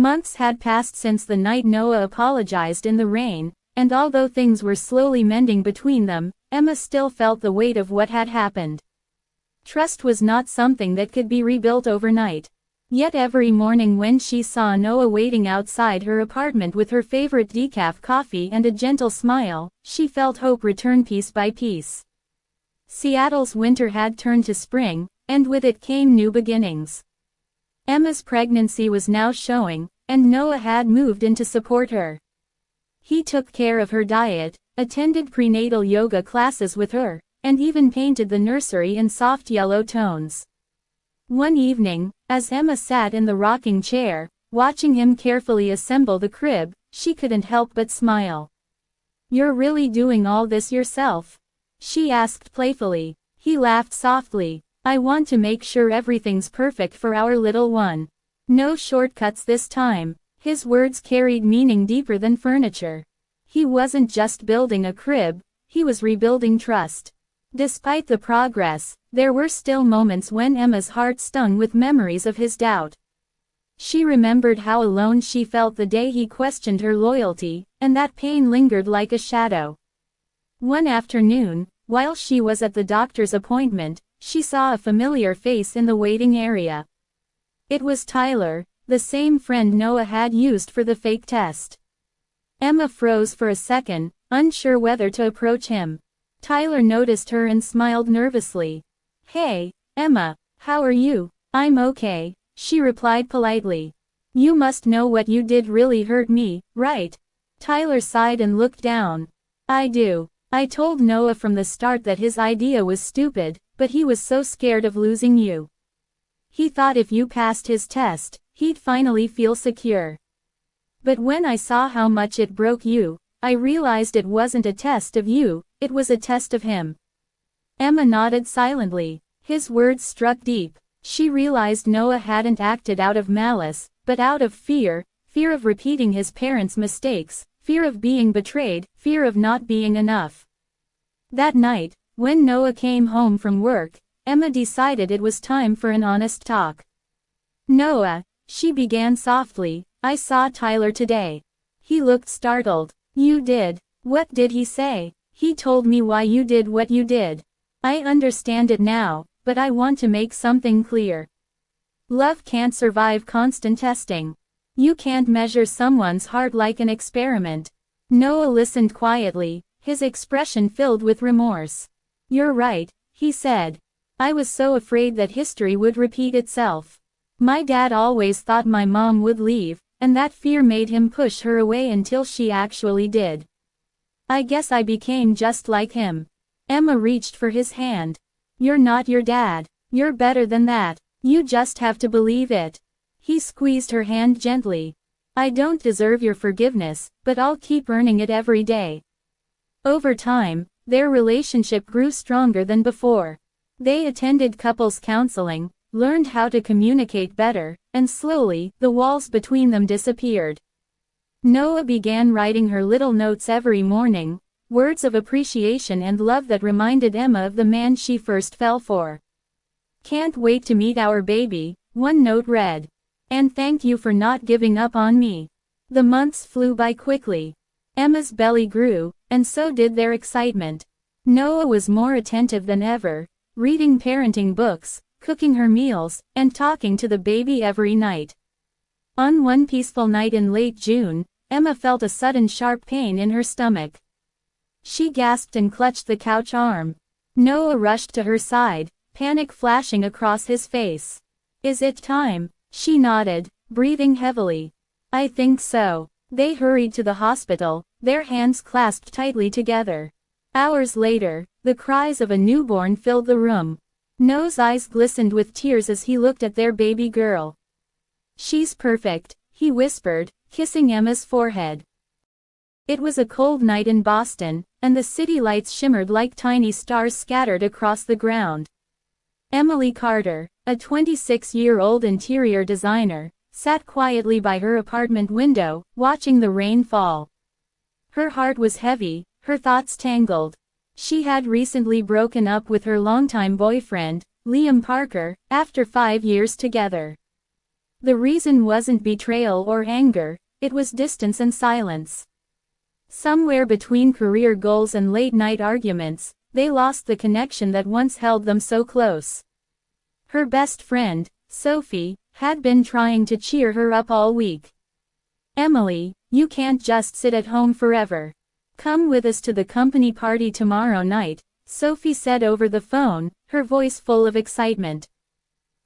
Months had passed since the night Noah apologized in the rain, and although things were slowly mending between them, Emma still felt the weight of what had happened. Trust was not something that could be rebuilt overnight. Yet every morning when she saw Noah waiting outside her apartment with her favorite decaf coffee and a gentle smile, she felt hope return piece by piece. Seattle's winter had turned to spring, and with it came new beginnings. Emma's pregnancy was now showing, and Noah had moved in to support her. He took care of her diet, attended prenatal yoga classes with her, and even painted the nursery in soft yellow tones. One evening, as Emma sat in the rocking chair, watching him carefully assemble the crib, she couldn't help but smile. "You're really doing all this yourself?" she asked playfully. He laughed softly. "I want to make sure everything's perfect for our little one. No shortcuts this time." His words carried meaning deeper than furniture. He wasn't just building a crib, he was rebuilding trust. Despite the progress, there were still moments when Emma's heart stung with memories of his doubt. She remembered how alone she felt the day he questioned her loyalty, and that pain lingered like a shadow. One afternoon, while she was at the doctor's appointment, she saw a familiar face in the waiting area. It was Tyler, the same friend Noah had used for the fake test. Emma froze for a second, unsure whether to approach him. Tyler noticed her and smiled nervously. "Hey, Emma, how are you?" "I'm okay," she replied politely. "You must know what you did really hurt me, right?" Tyler sighed and looked down. "I do. I told Noah from the start that his idea was stupid, but he was so scared of losing you. He thought if you passed his test, he'd finally feel secure. But when I saw how much it broke you, I realized it wasn't a test of you, it was a test of him." Emma nodded silently. His words struck deep. She realized Noah hadn't acted out of malice, but out of fear of repeating his parents' mistakes, fear of being betrayed, fear of not being enough. That night, when Noah came home from work, Emma decided it was time for an honest talk. "Noah," she began softly, "I saw Tyler today." He looked startled. "You did? What did he say?" "He told me why you did what you did. I understand it now, but I want to make something clear. Love can't survive constant testing. You can't measure someone's heart like an experiment." Noah listened quietly, his expression filled with remorse. "You're right," he said. "I was so afraid that history would repeat itself. My dad always thought my mom would leave, and that fear made him push her away until she actually did. I guess I became just like him." Emma reached for his hand. "You're not your dad. You're better than that. You just have to believe it." He squeezed her hand gently. "I don't deserve your forgiveness, but I'll keep earning it every day." Over time, their relationship grew stronger than before. They attended couples counseling, learned how to communicate better, and slowly, the walls between them disappeared. Noah began writing her little notes every morning, words of appreciation and love that reminded Emma of the man she first fell for. "Can't wait to meet our baby," one note read. "And thank you for not giving up on me." The months flew by quickly. Emma's belly grew, and so did their excitement. Noah was more attentive than ever, reading parenting books, cooking her meals, and talking to the baby every night. On one peaceful night in late June, Emma felt a sudden sharp pain in her stomach. She gasped and clutched the couch arm. Noah rushed to her side, panic flashing across his face. "Is it time?" She nodded, breathing heavily. "I think so." They hurried to the hospital, their hands clasped tightly together. Hours later, the cries of a newborn filled the room. Noah's eyes glistened with tears as he looked at their baby girl. "She's perfect," he whispered, kissing Emma's forehead. It was a cold night in Boston, and the city lights shimmered like tiny stars scattered across the ground. Emily Carter, a 26-year-old interior designer, sat quietly by her apartment window, watching the rain fall. Her heart was heavy, her thoughts tangled. She had recently broken up with her longtime boyfriend, Liam Parker, after 5 years together. The reason wasn't betrayal or anger, it was distance and silence. Somewhere between career goals and late-night arguments, they lost the connection that once held them so close. Her best friend, Sophie, had been trying to cheer her up all week. "Emily, you can't just sit at home forever. Come with us to the company party tomorrow night," Sophie said over the phone, her voice full of excitement.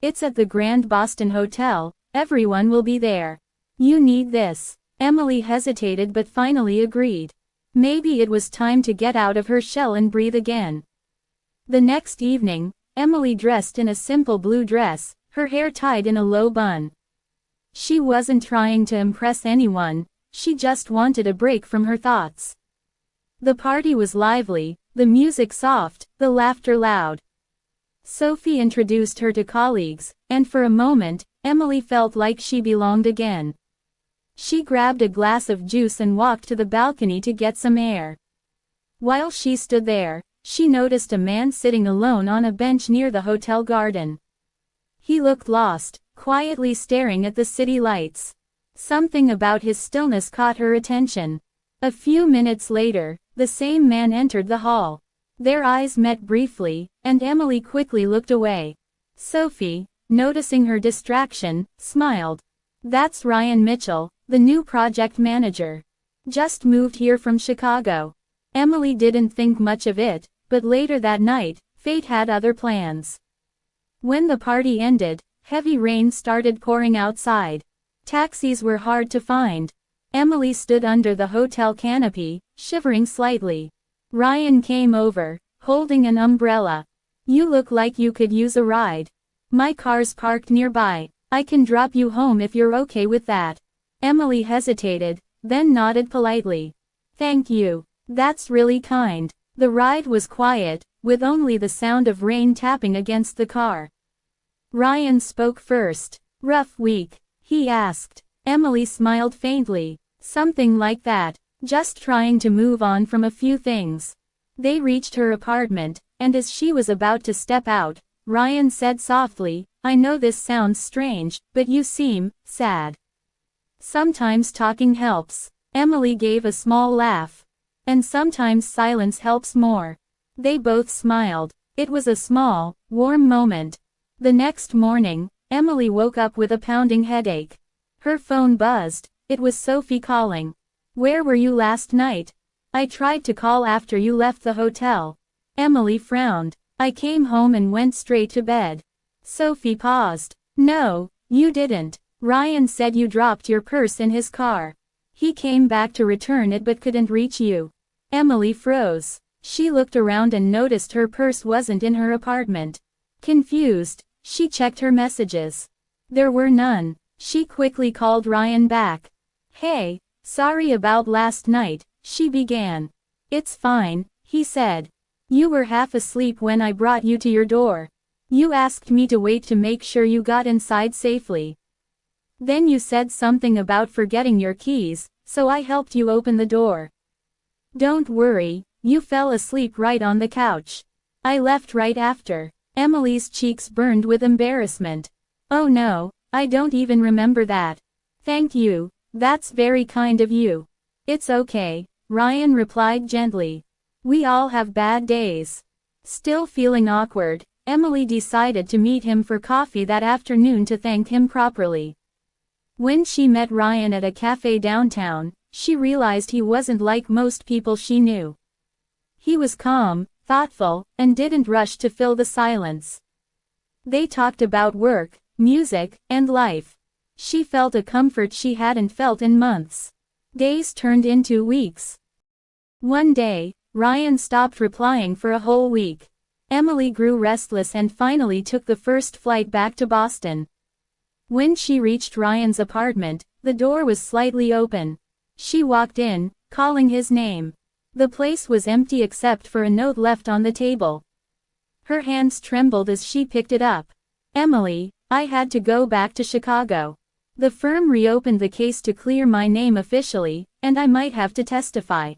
"It's at the Grand Boston Hotel, everyone will be there. You need this." Emily hesitated but finally agreed. Maybe it was time to get out of her shell and breathe again. The next evening, Emily dressed in a simple blue dress, her hair tied in a low bun. She wasn't trying to impress anyone, she just wanted a break from her thoughts. The party was lively, the music soft, the laughter loud. Sophie introduced her to colleagues, and for a moment, Emily felt like she belonged again. She grabbed a glass of juice and walked to the balcony to get some air. While she stood there, she noticed a man sitting alone on a bench near the hotel garden. He looked lost, quietly staring at the city lights. Something about his stillness caught her attention. A few minutes later, the same man entered the hall. Their eyes met briefly, and Emily quickly looked away. Sophie, noticing her distraction, smiled. "That's Ryan Mitchell, the new project manager. Just moved here from Chicago." Emily didn't think much of it, but later that night, fate had other plans. When the party ended, heavy rain started pouring outside. Taxis were hard to find. Emily stood under the hotel canopy, shivering slightly. Ryan came over, holding an umbrella. "You look like you could use a ride. My car's parked nearby. I can drop you home if you're okay with that." Emily hesitated, then nodded politely. "Thank you. That's really kind." The ride was quiet, with only the sound of rain tapping against the car. Ryan spoke first. "Rough week?" he asked. Emily smiled faintly. "Something like that. Just trying to move on from a few things." They reached her apartment, and as she was about to step out, Ryan said softly, "I know this sounds strange, but you seem sad. Sometimes talking helps." Emily gave a small laugh. "And sometimes silence helps more." They both smiled. It was a small, warm moment. The next morning, Emily woke up with a pounding headache. Her phone buzzed. It was Sophie calling. "Where were you last night? I tried to call after you left the hotel." Emily frowned. "I came home and went straight to bed." Sophie paused. "No, you didn't. Ryan said you dropped your purse in his car. He came back to return it but couldn't reach you." Emily froze. She looked around and noticed her purse wasn't in her apartment. Confused, she checked her messages. There were none. She quickly called Ryan back. "Hey, sorry about last night," she began. "It's fine," he said. "You were half asleep when I brought you to your door. You asked me to wait to make sure you got inside safely. Then you said something about forgetting your keys, so I helped you open the door. Don't worry, you fell asleep right on the couch. I left right after." Emily's cheeks burned with embarrassment. "Oh no, I don't even remember that." "Thank you, that's very kind of you." "It's okay," Ryan replied gently. "We all have bad days." Still feeling awkward, Emily decided to meet him for coffee that afternoon to thank him properly. When she met Ryan at a cafe downtown, she realized he wasn't like most people she knew. He was calm, thoughtful, and didn't rush to fill the silence. They talked about work, music, and life. She felt a comfort she hadn't felt in months. Days turned into weeks. One day, Ryan stopped replying for a whole week. Emily grew restless and finally took the first flight back to Boston. When she reached Ryan's apartment, the door was slightly open. She walked in, calling his name. The place was empty except for a note left on the table. Her hands trembled as she picked it up. "Emily, I had to go back to Chicago. The firm reopened the case to clear my name officially, and I might have to testify.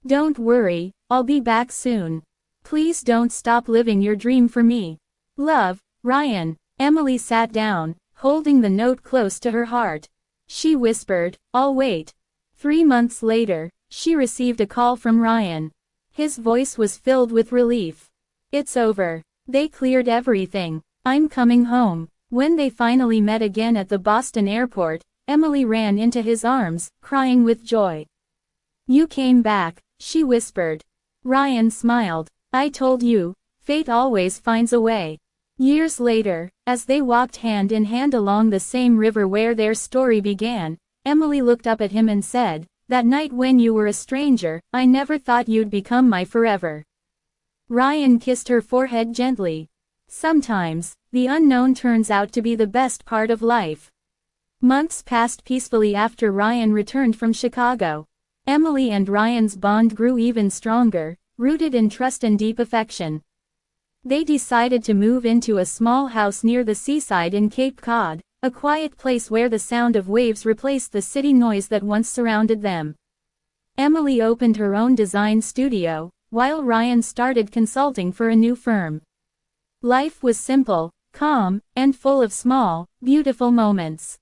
Don't worry, I'll be back soon. Please don't stop living your dream for me. Love, Ryan." Emily sat down, holding the note close to her heart. She whispered, "I'll wait." 3 months later, she received a call from Ryan. His voice was filled with relief. "It's over. They cleared everything. I'm coming home." When they finally met again at the Boston airport, Emily ran into his arms, crying with joy. "You came back," she whispered. Ryan smiled. "I told you, fate always finds a way." Years later, as they walked hand in hand along the same river where their story began, Emily looked up at him and said, "That night when you were a stranger, I never thought you'd become my forever." Ryan kissed her forehead gently. Sometimes, the unknown turns out to be the best part of life. Months passed peacefully after Ryan returned from Chicago. Emily and Ryan's bond grew even stronger, rooted in trust and deep affection. They decided to move into a small house near the seaside in Cape Cod, a quiet place where the sound of waves replaced the city noise that once surrounded them. Emily opened her own design studio, while Ryan started consulting for a new firm. Life was simple, calm, and full of small, beautiful moments.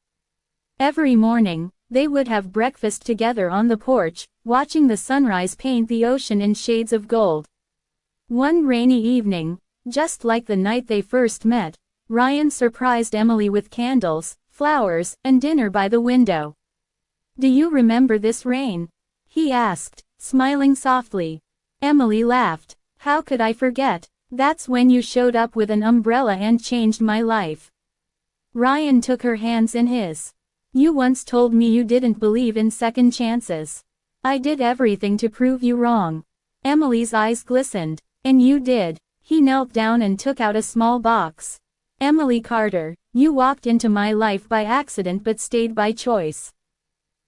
Every morning, they would have breakfast together on the porch, watching the sunrise paint the ocean in shades of gold. One rainy evening, just like the night they first met, Ryan surprised Emily with candles, flowers, and dinner by the window. "Do you remember this rain?" he asked, smiling softly. Emily laughed. "How could I forget? That's when you showed up with an umbrella and changed my life." Ryan took her hands in his. "You once told me you didn't believe in second chances. I did everything to prove you wrong." Emily's eyes glistened. "And you did." He knelt down and took out a small box. "Emily Carter, you walked into my life by accident but stayed by choice.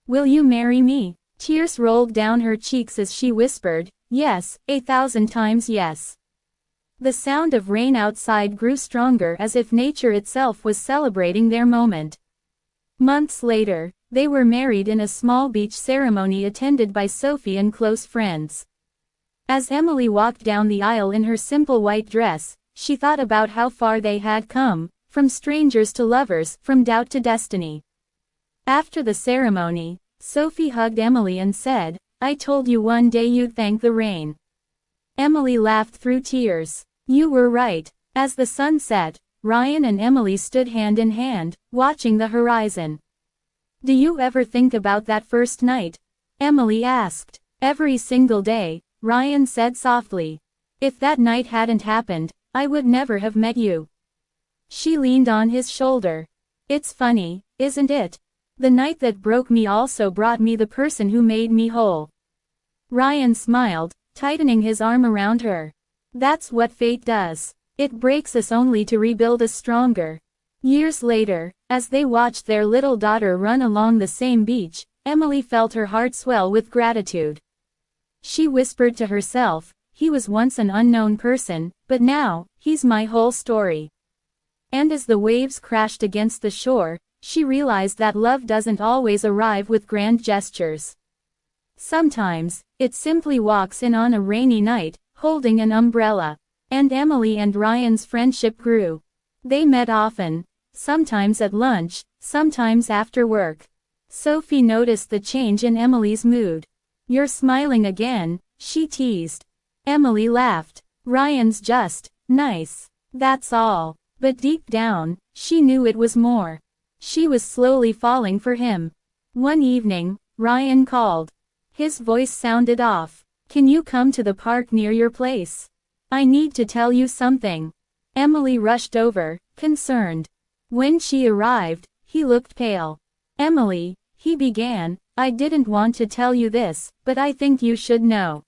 Will you marry me?" Tears rolled down her cheeks as she whispered, "Yes, 1,000 times yes." The sound of rain outside grew stronger as if nature itself was celebrating their moment. Months later, they were married in a small beach ceremony attended by Sophie and close friends. As Emily walked down the aisle in her simple white dress, she thought about how far they had come, from strangers to lovers, from doubt to destiny. After the ceremony, Sophie hugged Emily and said, "I told you one day you'd thank the rain." Emily laughed through tears. "You were right." As the sun set, Ryan and Emily stood hand in hand, watching the horizon. "Do you ever think about that first night?" Emily asked. "Every single day," Ryan said softly. "If that night hadn't happened, I would never have met you." She leaned on his shoulder. "It's funny, isn't it? The night that broke me also brought me the person who made me whole." Ryan smiled, tightening his arm around her. "That's what fate does. It breaks us only to rebuild us stronger." Years later, as they watched their little daughter run along the same beach, Emily felt her heart swell with gratitude. She whispered to herself, "He was once an unknown person, but now, he's my whole story." And as the waves crashed against the shore, she realized that love doesn't always arrive with grand gestures. Sometimes, it simply walks in on a rainy night, holding an umbrella. And Emily and Ryan's friendship grew. They met often, sometimes at lunch, sometimes after work. Sophie noticed the change in Emily's mood. "You're smiling again," she teased. Emily laughed. "Ryan's just nice. That's all." But deep down, she knew it was more. She was slowly falling for him. One evening, Ryan called. His voice sounded off. "Can you come to the park near your place? I need to tell you something." Emily rushed over, concerned. When she arrived, he looked pale. "Emily," he began, "I didn't want to tell you this, but I think you should know.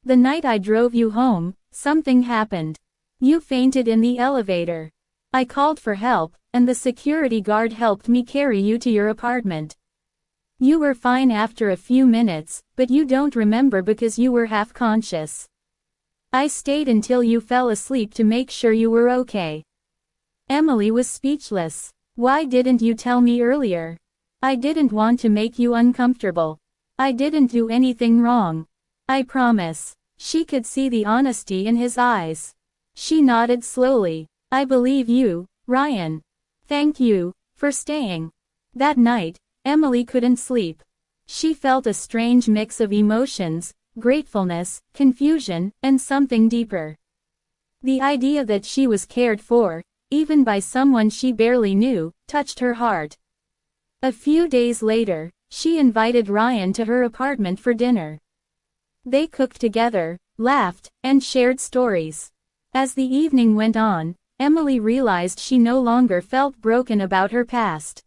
The night I drove you home, something happened. You fainted in the elevator. I called for help, and the security guard helped me carry you to your apartment. You were fine after a few minutes, but you don't remember because you were half conscious. I stayed until you fell asleep to make sure you were okay." Emily was speechless. "Why didn't you tell me earlier? I didn't want to make you uncomfortable. I didn't do anything wrong. I promise." She could see the honesty in his eyes. She nodded slowly. "I believe you, Ryan." Thank you for staying. That night, Emily couldn't sleep. She felt a strange mix of emotions, gratefulness, confusion, and something deeper. The idea that she was cared for, even by someone she barely knew, touched her heart. A few days later, she invited Ryan to her apartment for dinner. They cooked together, laughed, and shared stories. As the evening went on, Emily realized she no longer felt broken about her past.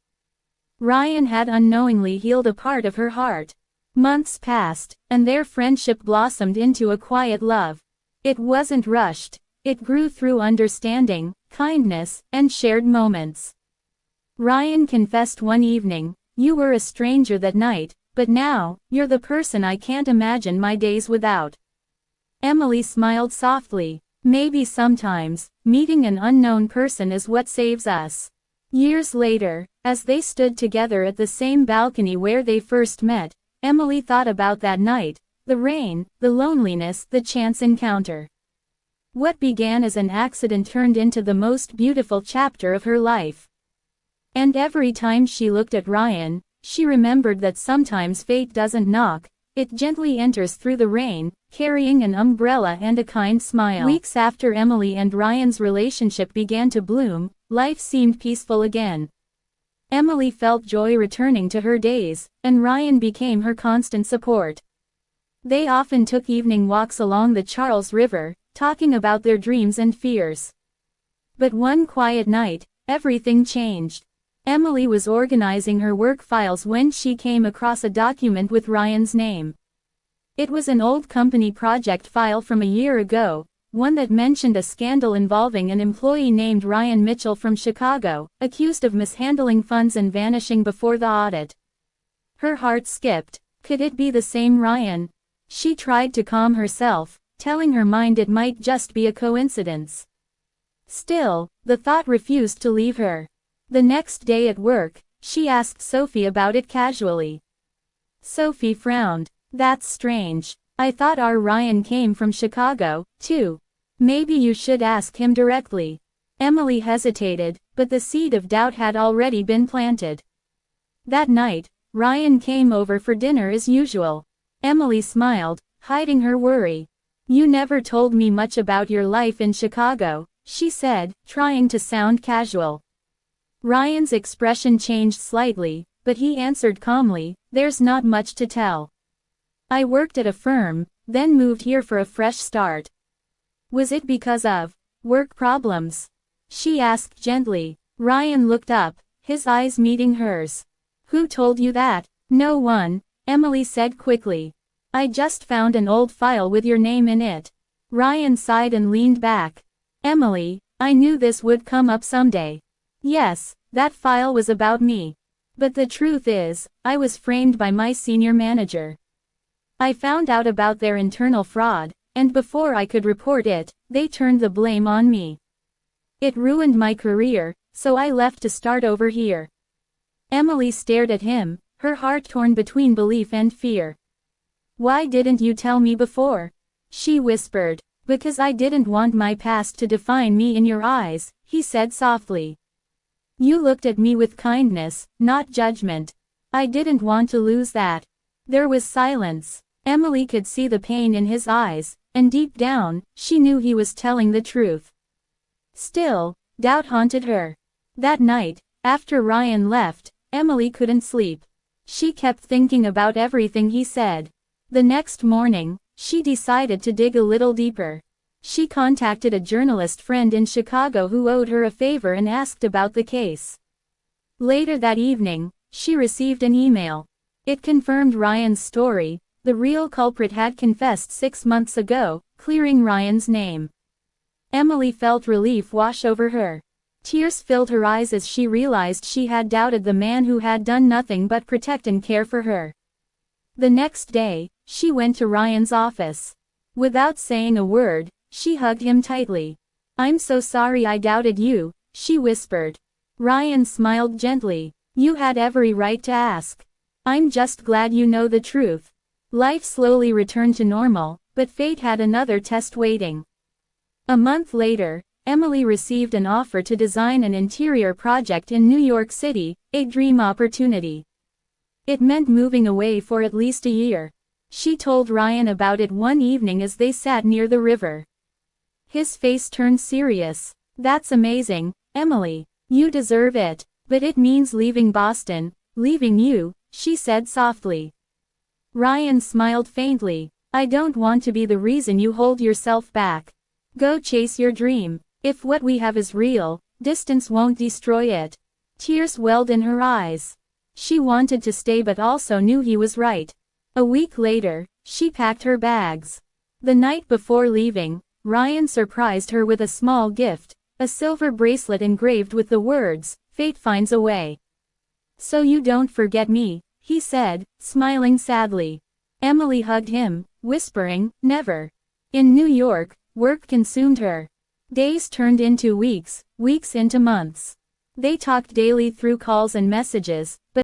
Ryan had unknowingly healed a part of her heart. Months passed, and their friendship blossomed into a quiet love. It wasn't rushed. It grew through understanding, kindness, and shared moments. Ryan confessed one evening, "You were a stranger that night, but now, you're the person I can't imagine my days without." Emily smiled softly. Maybe sometimes, meeting an unknown person is what saves us. Years later, as they stood together at the same balcony where they first met, Emily thought about that night, the rain, the loneliness, the chance encounter. What began as an accident turned into the most beautiful chapter of her life. And every time she looked at Ryan, she remembered that sometimes fate doesn't knock, it gently enters through the rain, carrying an umbrella and a kind smile. Weeks after Emily and Ryan's relationship began to bloom, life seemed peaceful again. Emily felt joy returning to her days, and Ryan became her constant support. They often took evening walks along the Charles River, talking about their dreams and fears. But one quiet night, everything changed. Emily was organizing her work files when she came across a document with Ryan's name. It was an old company project file from a year ago, one that mentioned a scandal involving an employee named Ryan Mitchell from Chicago, accused of mishandling funds and vanishing before the audit. Her heart skipped. Could it be the same Ryan? She tried to calm herself, telling her mind it might just be a coincidence. Still, the thought refused to leave her. The next day at work, she asked Sophie about it casually. Sophie frowned. "That's strange. I thought our Ryan came from Chicago, too. Maybe you should ask him directly." Emily hesitated, but the seed of doubt had already been planted. That night, Ryan came over for dinner as usual. Emily smiled, hiding her worry. "You never told me much about your life in Chicago," she said, trying to sound casual. Ryan's expression changed slightly, but he answered calmly, "There's not much to tell. I worked at a firm, then moved here for a fresh start." "Was it because of work problems?" she asked gently. Ryan looked up, his eyes meeting hers. "Who told you that?" "No one," Emily said quickly. "I just found an old file with your name in it." Ryan sighed and leaned back. "Emily, I knew this would come up someday. Yes, that file was about me. But the truth is, I was framed by my senior manager. I found out about their internal fraud, and before I could report it, they turned the blame on me. It ruined my career, so I left to start over here." Emily stared at him, her heart torn between belief and fear. "Why didn't you tell me before?" she whispered. "Because I didn't want my past to define me in your eyes," he said softly. "You looked at me with kindness, not judgment. I didn't want to lose that." There was silence. Emily could see the pain in his eyes, and deep down, she knew he was telling the truth. Still, doubt haunted her. That night, after Ryan left, Emily couldn't sleep. She kept thinking about everything he said. The next morning, she decided to dig a little deeper. She contacted a journalist friend in Chicago who owed her a favor and asked about the case. Later that evening, she received an email. It confirmed Ryan's story. The real culprit had confessed 6 months ago, clearing Ryan's name. Emily felt relief wash over her. Tears filled her eyes as she realized she had doubted the man who had done nothing but protect and care for her. The next day, she went to Ryan's office. Without saying a word, she hugged him tightly. "I'm so sorry I doubted you," she whispered. Ryan smiled gently. "You had every right to ask. I'm just glad you know the truth." Life slowly returned to normal, but fate had another test waiting. A month later, Emily received an offer to design an interior project in New York City, a dream opportunity. It meant moving away for at least a year. She told Ryan about it one evening as they sat near the river. His face turned serious. "That's amazing, Emily. You deserve it. But it means leaving Boston, leaving you," she said softly. Ryan smiled faintly. "I don't want to be the reason you hold yourself back. Go chase your dream. If what we have is real, distance won't destroy it." Tears welled in her eyes. She wanted to stay but also knew he was right. A week later, she packed her bags. The night before leaving, Ryan surprised her with a small gift, a silver bracelet engraved with the words, "Fate finds a way." "So you don't forget me," he said, smiling sadly. Emily hugged him, whispering, "Never." In New York, work consumed her. Days turned into weeks, weeks into months. They talked daily through calls and messages, but